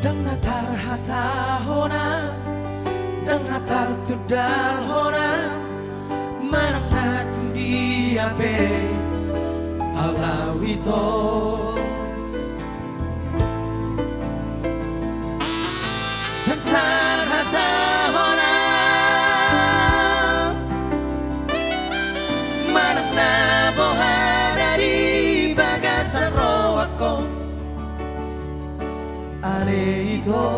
Dengan tarhata hona, dengan tartudal hona, manakna tudi ape alawito. Tarhata hona, manakna bohara di bagasaro ako. Ale ito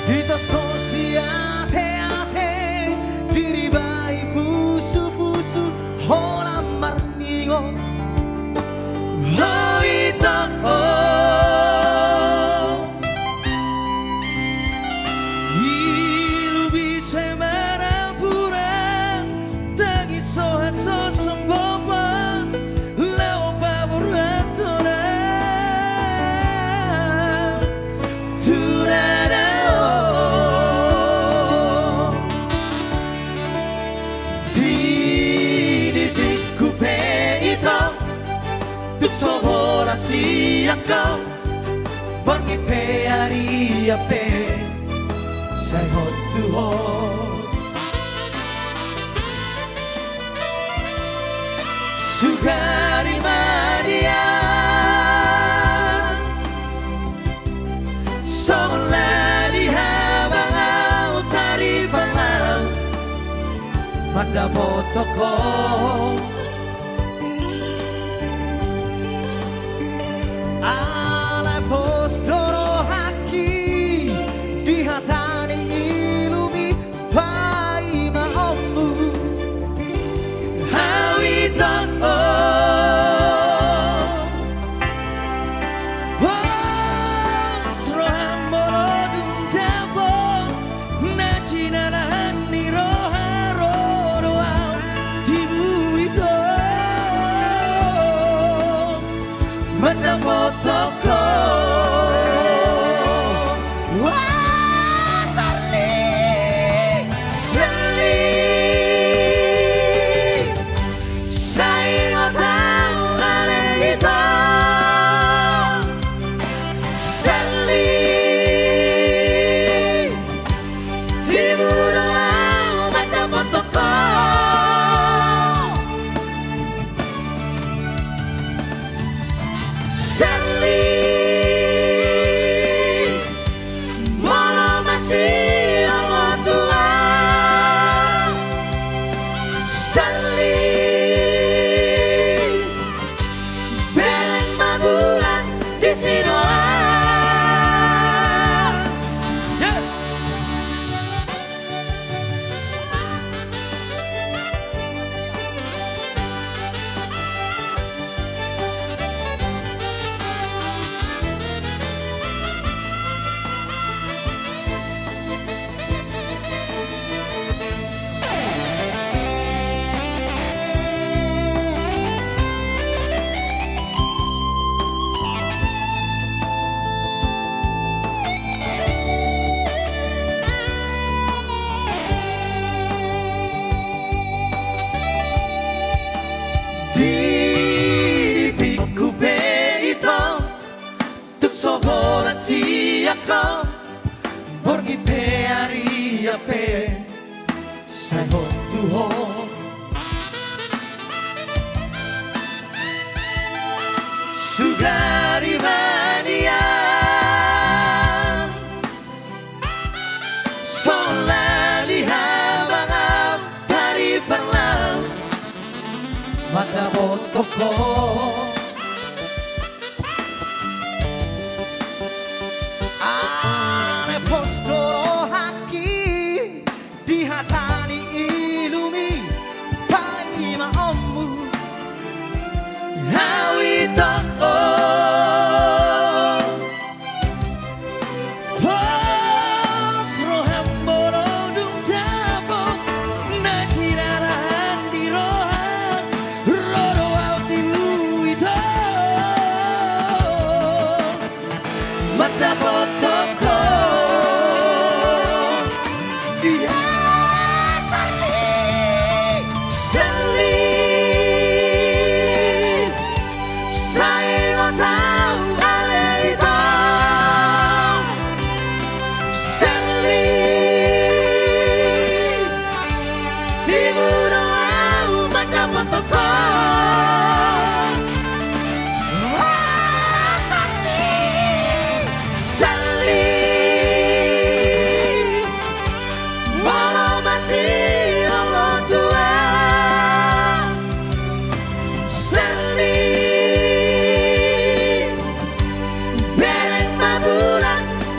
Ditas ko si ate-ate Diribay puso-puso Hola marningo Oh ito Ilubi sa marapuran Tagiso haso sumboban Siakaw Porque pe aria pe Say hot to hot Sugari mania Somla di habang autari palang Pada motoko Postoro haki di hatani ilumi pai maommu hawita Sroham bolodum dabo najinalahan ni roharo doa tibu itu Madamotoko Siakaw Porque pe aria pe Say hot to hot Sugari mania Solali habang dari perlang Mata motoko Postoro haki di hatani ilumi pai maommu hawita Sroham bolodum dabo najinalahan di rohan rodo autimu itu mata potoko Sally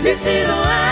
di sini